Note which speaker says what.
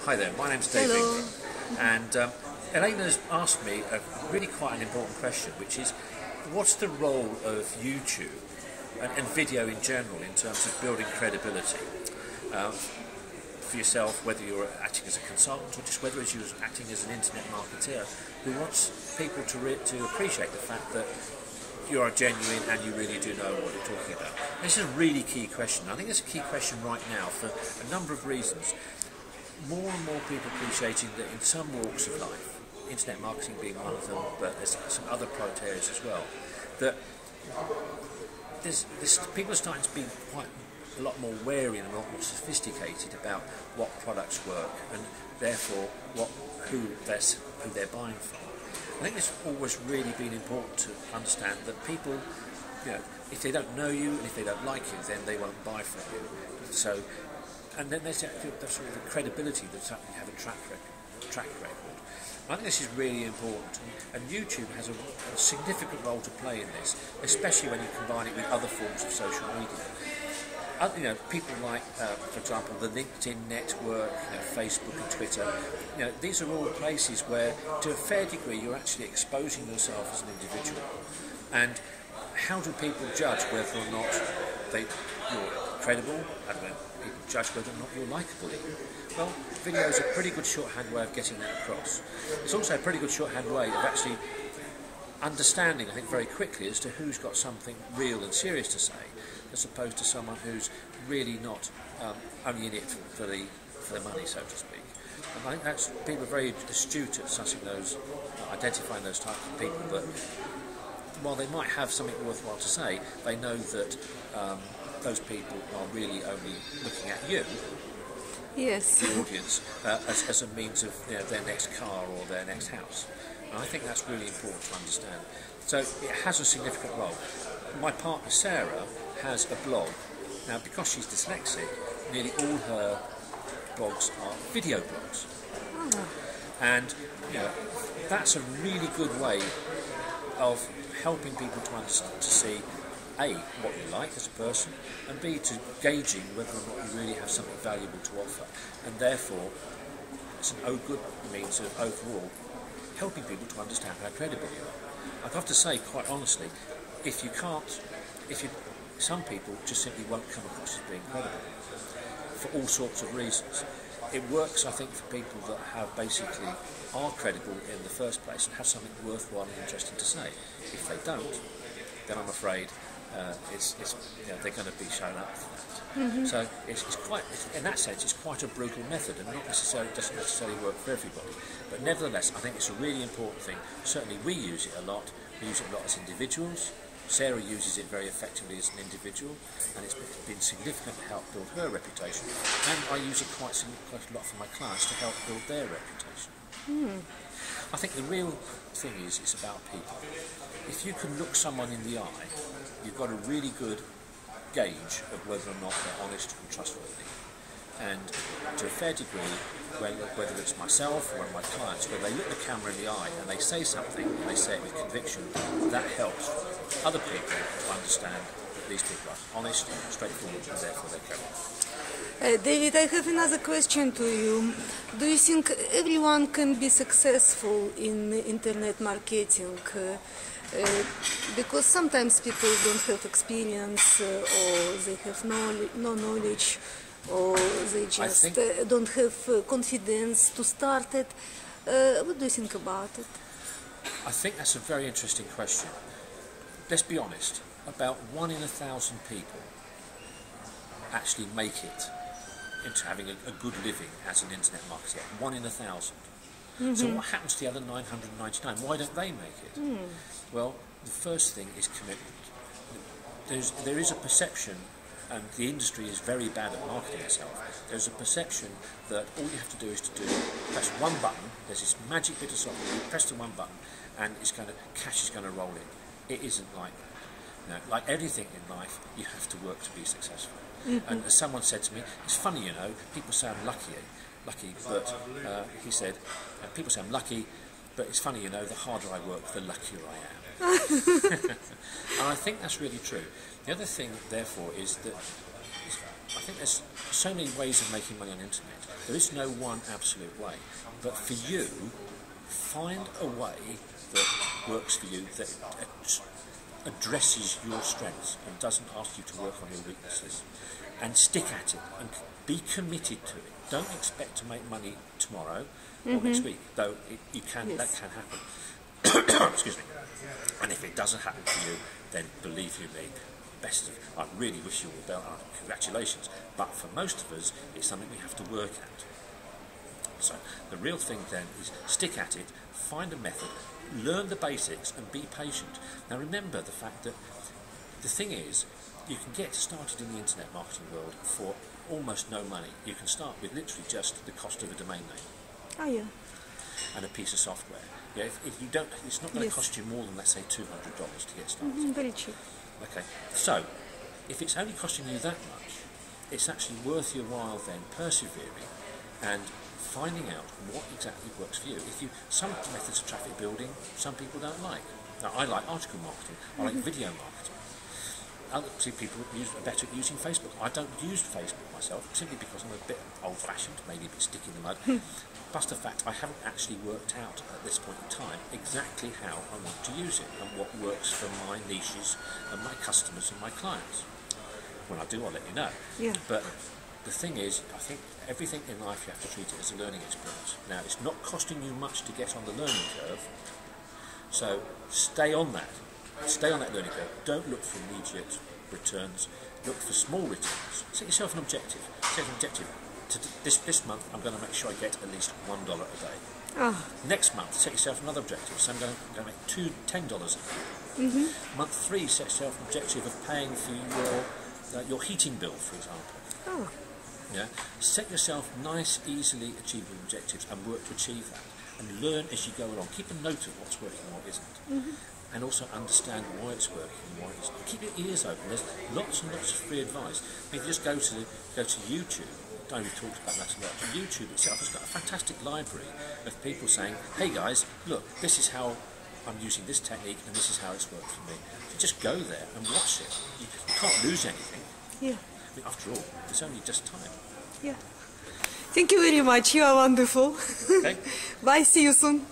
Speaker 1: Hi there, my name's Dave
Speaker 2: Hello.
Speaker 1: Ingram, and Elena's asked me a really quite an important question, which is, what's the role of YouTube and video in general in terms of building credibility for yourself, whether you're acting as a consultant or just whether you're acting as an internet marketeer who wants people to appreciate the fact that you are genuine and you really do know what you're talking about. This is a really key question. I think it's a key question right now for a number of reasons. More and more people appreciating that in some walks of life, internet marketing being one of them, but there's some other product areas as well, that people are starting to be quite a lot more wary and a lot more sophisticated about what products work and therefore who they're buying from. I think it's always really been important to understand that people, if they don't know you and if they don't like you, then they won't buy from you. So, and then there's sort of the credibility that you have a track record. I think this is really important, and YouTube has a significant role to play in this, especially when you combine it with other forms of social media. People like, for example, the LinkedIn network, Facebook and Twitter. These are all places where, to a fair degree, you're actually exposing yourself as an individual. And how do people judge whether or not you're credible? How do people judge whether or not you're likeable? Well, video is a pretty good shorthand way of getting that across. It's also a pretty good shorthand way of actually understanding, I think, very quickly as to who's got something real and serious to say, as opposed to someone who's really not only in it for the money, so to speak. And I think people are very astute at sussing those, identifying those types of people that, while they might have something worthwhile to say, they know that those people are really only looking at you,
Speaker 2: Yes.
Speaker 1: the audience, as a means of their next car or their next house. And I think that's really important to understand. So it has a significant role. My partner Sarah has a blog. Now, because she's dyslexic, nearly all her blogs are video blogs.
Speaker 2: Oh.
Speaker 1: And that's a really good way of helping people to see A, what you like as a person, and B, to gauging whether or not you really have something valuable to offer. And therefore, it's a good means of overall helping people to understand how credible you are. I'd have to say, quite honestly, some people just simply won't come across as being credible for all sorts of reasons. It works, I think, for people that are credible in the first place and have something worthwhile and interesting to say. If they don't, then I'm afraid they're going to be shown up for that. Mm-hmm. So in that sense, it's quite a brutal method, and doesn't necessarily work for everybody. But nevertheless, I think it's a really important thing. Certainly, we use it a lot. We use it a lot as individuals. Sarah uses it very effectively as an individual, and it's been significant to help build her reputation. And I use it quite a lot for my clients to help build their reputation.
Speaker 2: Mm.
Speaker 1: I think the real thing is it's about people. If you can look someone in the eye, you've got a really good gauge of whether or not they're honest and trustworthy. And to a fair degree, whether it's myself or one of my clients, when they look the camera in the eye and they say something, and they say it with conviction, that helps other people to understand that these people are honest, straightforward, and therefore they're credible.
Speaker 2: David, I have another question to you. Do you think everyone can be successful in internet marketing? Because sometimes people don't have experience, or they have no knowledge, or they just don't have confidence to start it. What do you think about it?
Speaker 1: I think that's a very interesting question. Let's be honest, about 1 in 1,000 people actually make it into having a good living as an internet marketer. 1 in 1,000. Mm-hmm. So what happens to the other 999? Why don't they make it? Mm. Well, the first thing is commitment. There is a perception, and the industry is very bad at marketing itself. There's a perception that all you have to do is to press one button. There's this magic bit of software. You press the one button, and cash is going to roll in. It isn't like that. Like everything in life, you have to work to be successful. Mm-hmm. And as someone said to me, it's funny, people say I'm lucky, but he said, people say I'm lucky, but it's funny, the harder I work, the luckier I am. And I think that's really true. The other thing, therefore, is that I think there's so many ways of making money on the internet. There is no one absolute way. But for you, find a way that works for you, that addresses your strengths and doesn't ask you to work on your weaknesses. And stick at it and be committed to it. Don't expect to make money tomorrow or next week, though you can. That can happen. Excuse me. And if it doesn't happen for you, then believe you me, I really wish you all well. Congratulations. But for most of us, it's something we have to work at. So the real thing then is stick at it, find a method, learn the basics, and be patient. Now remember the fact that the thing is, you can get started in the internet marketing world for almost no money. You can start with literally just the cost of a domain name.
Speaker 2: Oh yeah.
Speaker 1: And a piece of software. Yeah, if you don't, it's not going to cost you more than, let's say, $200 to get started.
Speaker 2: Very cheap.
Speaker 1: Okay, so if it's only costing you that much, it's actually worth your while then persevering and finding out what exactly works for you. Some methods of traffic building, some people don't like. Now, I like article marketing. I like video marketing. Other people are better at using Facebook. I don't use Facebook myself, simply because I'm a bit old-fashioned, maybe a bit stick in the mud. Plus the fact I haven't actually worked out at this point in time exactly how I want to use it and what works for my niches and my customers and my clients. When I do, I'll let you know.
Speaker 2: Yeah.
Speaker 1: But the thing is, I think everything in life you have to treat it as a learning experience. Now, it's not costing you much to get on the learning curve, so stay on that. Stay on that learning curve. Don't look for immediate returns. Look for small returns. Set yourself an objective. Set an objective. This month, I'm going to make sure I get at least $1 a day.
Speaker 2: Oh.
Speaker 1: Next month, set yourself another objective. So I'm going to make $10 a day. Month 3, set yourself an objective of paying for your heating bill, for example.
Speaker 2: Oh.
Speaker 1: Yeah. Set yourself nice, easily achievable objectives and work to achieve that. And learn as you go along. Keep a note of what's working and what isn't. And also understand why it's working and why it isn't. Keep your ears open. There's lots and lots of free advice. If you just go to YouTube, Tony talked about that a lot. YouTube itself has got a fantastic library of people saying, hey guys, look, this is how I'm using this technique and this is how it's worked for me. If you just go there and watch it, you can't lose anything.
Speaker 2: Yeah.
Speaker 1: I mean, after all, it's only just time.
Speaker 2: Yeah. Thank you very much. You are wonderful.
Speaker 1: Okay.
Speaker 2: Bye. See you soon.